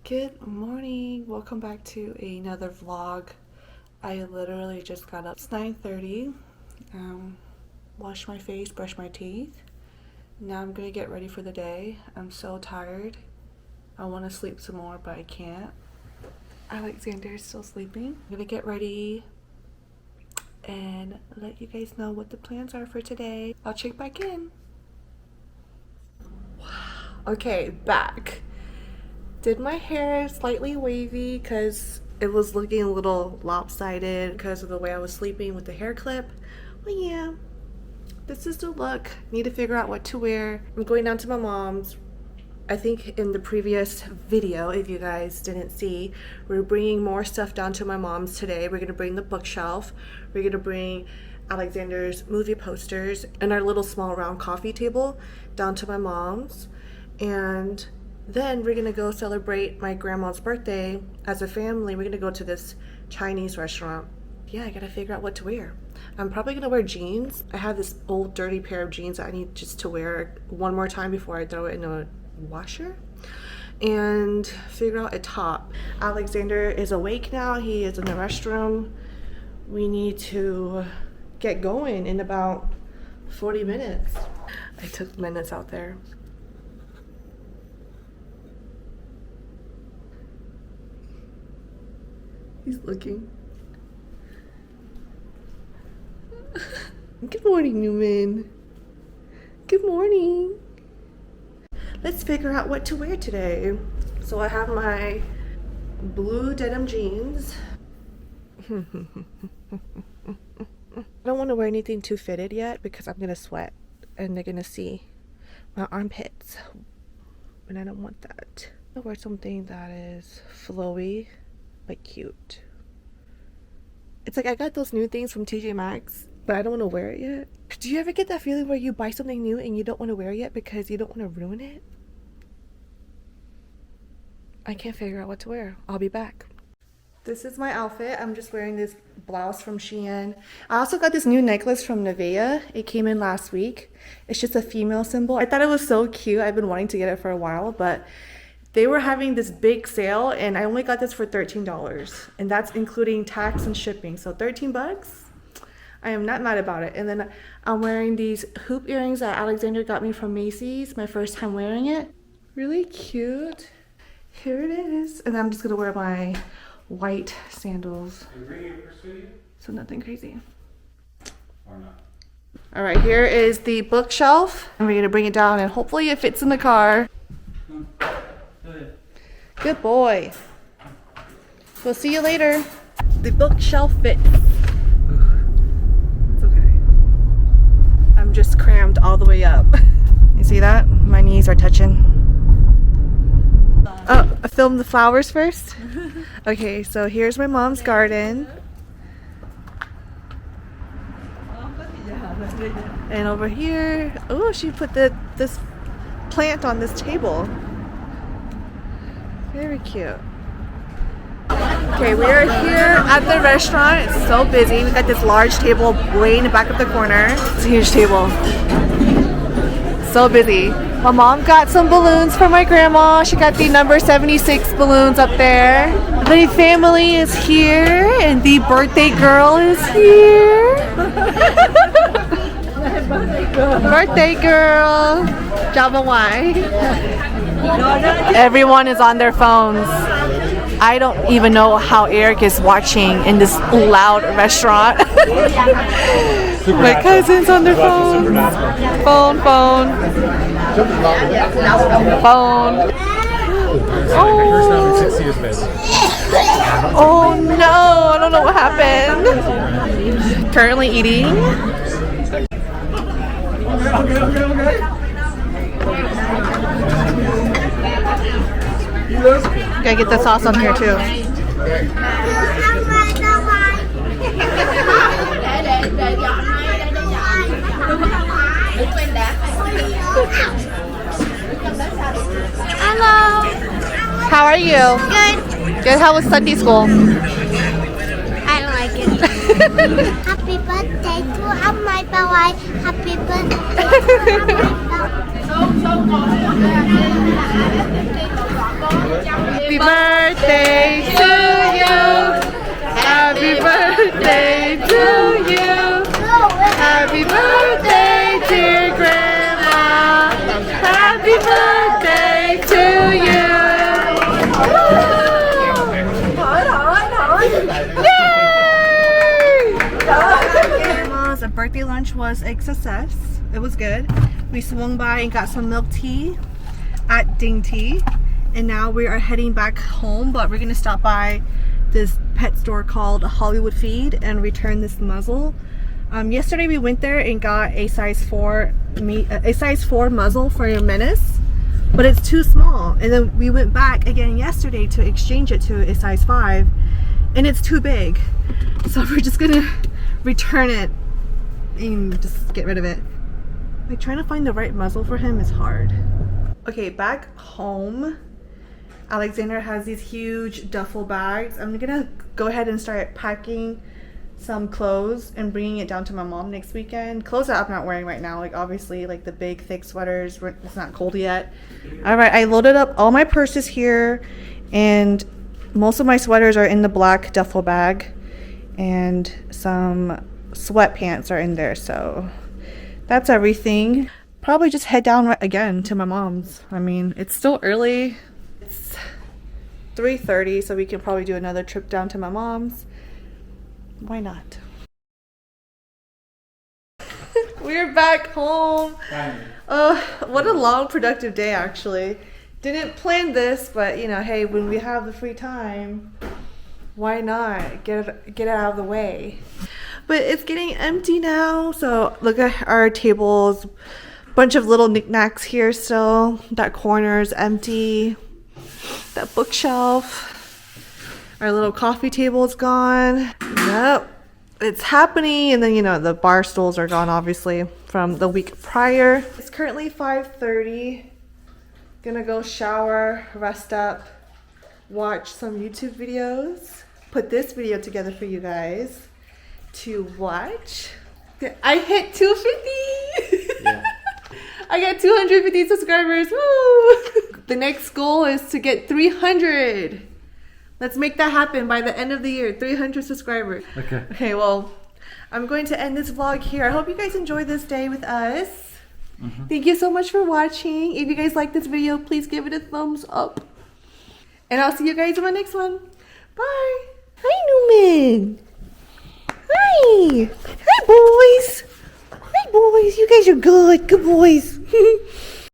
Good morning. Welcome back to another vlog. I literally just got up. It's 9:30. Washed my face, brushed my teeth. Now I'm gonna get ready for the day. I'm so tired. I want to sleep some more, but I can't. Alexander is still sleeping. I'm gonna get ready and let you guys know what the plans are for today. I'll check back in. Wow. Okay, back. Did my hair slightly wavy because it was looking a little lopsided because of the way I was sleeping with the hair clip. Well, yeah, this is the look. Need to figure out what to wear. I'm going down to my mom's. I think in the previous video, if you guys didn't see, we're bringing more stuff down to my mom's today. We're gonna bring the bookshelf. We're gonna bring Alexander's movie posters and our little small round coffee table down to my mom's. And then we're gonna go celebrate my grandma's birthday as a family. We're gonna go to this Chinese restaurant. Yeah, I gotta figure out what to wear. I'm probably gonna wear jeans. I have this old dirty pair of jeans that I need just to wear one more time before I throw it in a washer, and figure out a top. Alexander is awake now. He is in the restroom. We need to get going in about 40 minutes. I took minutes out there. He's looking. Good morning, Newman. Good morning. Let's figure out what to wear today. So I have my blue denim jeans. I don't want to wear anything too fitted yet because I'm gonna sweat and they're gonna see my armpits, and I don't want that. I'll wear something that is flowy but cute. It's like I got those new things from TJ Maxx, but I don't want to wear it yet. Do you ever get that feeling where you buy something new and you don't want to wear it yet because you don't want to ruin it? I can't figure out what to wear. I'll be back. This is my outfit. I'm just wearing this blouse from Shein. I also got this new necklace from Nivea. It came in last week. It's just a female symbol. I thought it was so cute. I've been wanting to get it for a while, but they were having this big sale and I only got this for $13, and that's including tax and shipping. So 13 bucks. I am not mad about it. And then I'm wearing these hoop earrings that Alexander got me from Macy's. My first time wearing it. Really cute. Here it is. And then I'm just gonna wear my white sandals. Are you bringing your purse with you? So nothing crazy. Or not? All right, here is the bookshelf. And we're gonna bring it down and hopefully it fits in the car. Good boy. We'll see you later. The bookshelf fits. It's okay. I'm just crammed all the way up. You see that? My knees are touching. Oh, I filmed the flowers first? Okay, so here's my mom's garden. And over here, oh, she put this plant on this table. Very cute. Okay, we are here at the restaurant. It's so busy. We got this large table way in the back of the corner. It's a huge table. So busy. My mom got some balloons for my grandma. She got the number 76 balloons up there. The family is here and the birthday girl is here. Birthday girl. Java Wai. Everyone is on their phones. I don't even know how Eric is watching in this loud restaurant. My cousin's on their phone. Phone. Oh no, I don't know what happened. Currently eating. Gotta get the sauce on here too. Hello. How are you? Good. Good. How was Sunday school? I don't like it. Happy birthday to my boy. Happy birthday to my boy. Happy birthday. lunch was a success. It was good. We swung by and got some milk tea at Ding Tea, and now we are heading back home, but we're gonna stop by this pet store called Hollywood Feed and return this muzzle. Yesterday we went there and got a size 4 muzzle for your Menace, but it's too small. And then we went back again yesterday to exchange it to a size 5, and it's too big. So we're just gonna return it and just get rid of it. Like, trying to find the right muzzle for him is hard. Okay, back home. Alexander has these huge duffel bags. I'm gonna go ahead and start packing some clothes and bringing it down to my mom next weekend. Clothes that I'm not wearing right now, like obviously like the big thick sweaters. It's not cold yet. All right, I loaded up all my purses here, and most of my sweaters are in the black duffel bag, and some sweatpants are in there. So that's everything. Probably just head down again to my mom's. I mean, it's still early. It's 3:30, so we can probably do another trip down to my mom's. Why not? We're back home. What a long, productive day, actually. Didn't plan this, but you know, hey, when we have the free time, why not get it out of the way? But it's getting empty now, so look at our tables. Bunch of little knickknacks here still. That corner is empty. That bookshelf. Our little coffee table is gone. Yep, it's happening. And then, you know, the bar stools are gone, obviously, from the week prior. It's currently 5:30. Gonna go shower, rest up, watch some YouTube videos, put this video together for you guys to watch. I hit 250. Yeah. I got 250 subscribers. Woo! The next goal is to get 300. Let's make that happen by the end of the year. 300 subscribers. Okay. Okay, well, I'm going to end this vlog here. I hope you guys enjoyed this day with us. Thank you so much for watching. If you guys like this video, please give it a thumbs up. And I'll see you guys in my next one. Bye. Hi, Newman. Hi. Hi, boys. Hi, boys. You guys are good. Good boys.